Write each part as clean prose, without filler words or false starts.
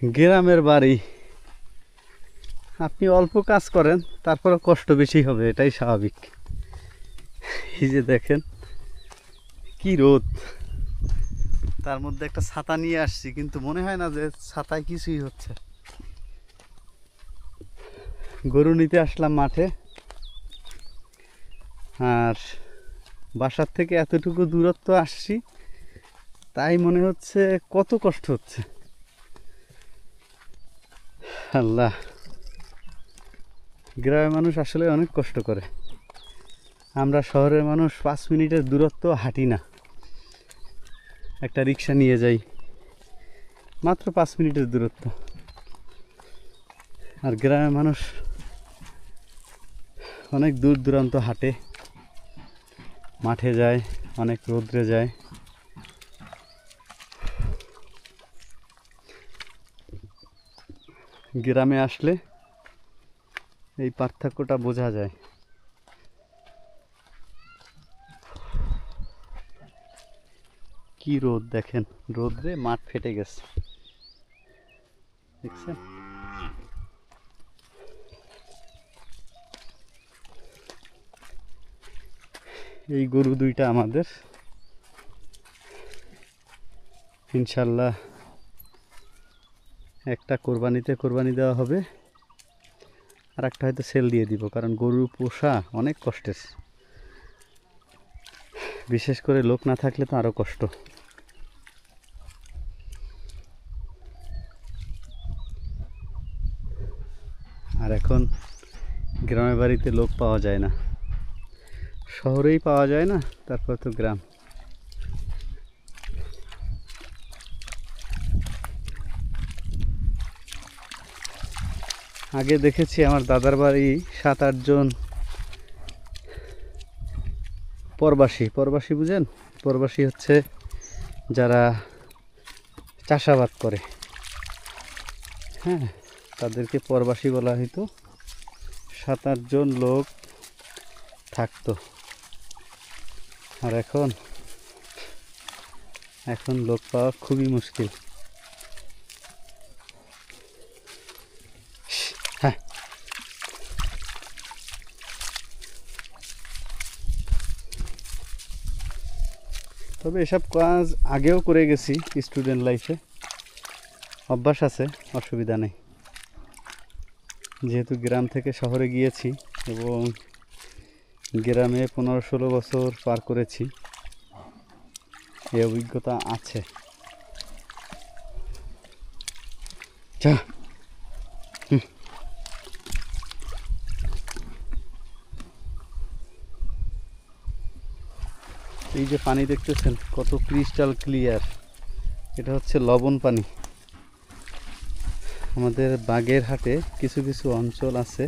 গ্রামের বাড়ি, আপনি অল্প কাজ করেন তারপরে কষ্ট বেশি হবে, এটাই স্বাভাবিক। এই যে দেখেন কি রোদ, তার মধ্যে একটা ছাতা নিয়ে আসছি, কিন্তু মনে হয় না যে ছাতায় কিছুই হচ্ছে। গরু নিতে আসলাম মাঠে, আর বাসার থেকে এতটুকু দূরত্ব আসছি, তাই মনে হচ্ছে কত কষ্ট হচ্ছে। আল্লাহ, গ্রামের মানুষ আসলে অনেক কষ্ট করে। আমরা শহরের মানুষ 5 মিনিটের দূরত্ব হাঁটি না, একটা রিক্সা নিয়ে যাই, মাত্র 5 মিনিটের দূরত্ব। আর গ্রামের মানুষ অনেক দূর দূরান্ত হাঁটে, মাঠে যায়, অনেক রোদ্রে যায়। গ্রামে আসলে এই পার্থক্যটা বোঝা যায়। কি রোদ দেখেন, রোদ্রে মাঠ ফেটে গেছে, দেখছেন? এই গরু দুইটা আমাদের, ইনশাল্লাহ একটা কোরবানি দেওয়া হবে, আর একটা হয়তো সেল দিয়ে দিব, কারণ গরু পোষা অনেক কষ্টের, বিশেষ করে লোক না থাকলে তো আরো কষ্ট। আর এখন গ্রামের বাড়িতে লোক পাওয়া যায় না, শহরেই পাওয়া যায় না, তারপর তো গ্রাম। আগে দেখেছি আমার দাদার বাড়ি 7-8 জন পরবাসী বুঝেন? পরবাসী হচ্ছে যারা চাষাবাদ করে, হ্যাঁ, তাদেরকে পরবাসী বলা হইতো। 7-8 জন লোক থাকতো। আর এখন লোক পাওয়া খুবই মুশকিল। হ্যাঁ, তবে এসব কাজ আগেও করে গেছি, স্টুডেন্ট লাইফে অভ্যাস আছে, অসুবিধা নেই। যেহেতু গ্রাম থেকে শহরে গিয়েছি এবং গ্রামে 15-16 বছর পার করেছি, এই অভিজ্ঞতা আছে। যা, এই যে পানি দেখতেছেন কত ক্রিস্টাল ক্লিয়ার, এটা হচ্ছে লবণ পানি। আমাদের বাগেরহাটে কিছু কিছু অঞ্চল আছে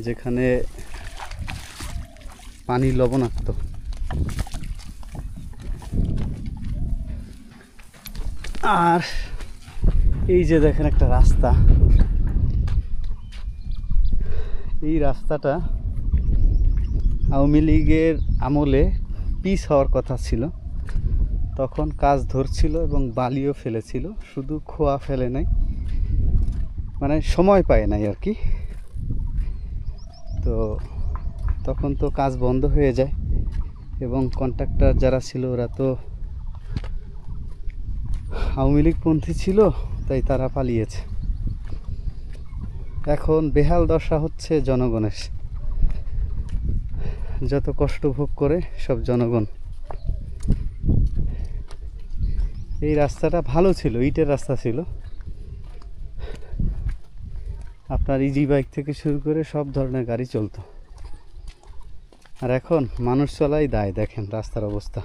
যেখানে পানি লবণাক্ত। আর এই যে দেখেন একটা রাস্তা, এই রাস্তাটা আওয়ামী লীগের আমলে পিচ হওয়ার কথা ছিল, তখন কাজ ধরছিল এবং বালিও ফেলেছিল, শুধু খোয়া ফেলে নাই, মানে সময় পায় নাই আর কি। তো তখন তো কাজ বন্ধ হয়ে যায় এবং কন্ট্রাক্টর যারা ছিল ওরা তো আওয়ামী লীগপন্থী ছিল, তাই তারা পালিয়েছে। এখন বেহাল দশা হচ্ছে জনগণের, যত কষ্ট ভোগ করে সব জনগণ। এই রাস্তাটা ভালো ছিল, ইটের রাস্তা ছিল, আপনার ইজি বাইক থেকে শুরু করে সব ধরনের গাড়ি চলতো। আর এখন মানুষ চলাই দায়, দেখেন রাস্তার অবস্থা।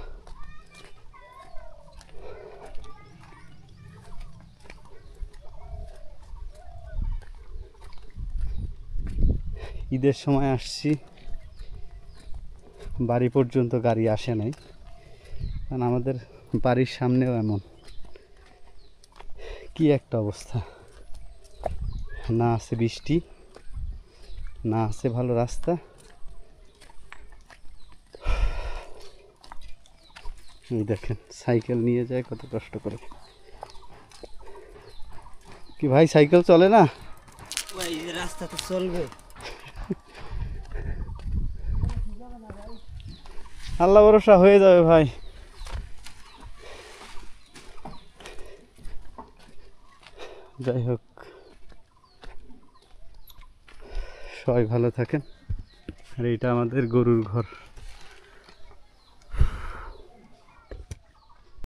ঈদের সময় আসছি, বাড়ি পর্যন্ত গাড়ি আসে নাই, কারণ আমাদের বাড়ির সামনেও এমন কি একটা অবস্থা, না আছে বৃষ্টি, না আছে ভালো রাস্তা। এই দেখেন সাইকেল নিয়ে যায় কত কষ্ট করে। কি ভাই সাইকেল চলে না? ভাই এই রাস্তা তো চলবে। আল্লাহ ভরসা হয়ে যাবে ভাই। যাই হোক, সবাই ভালো থাকেন। আর এটা আমাদের গরুর ঘর।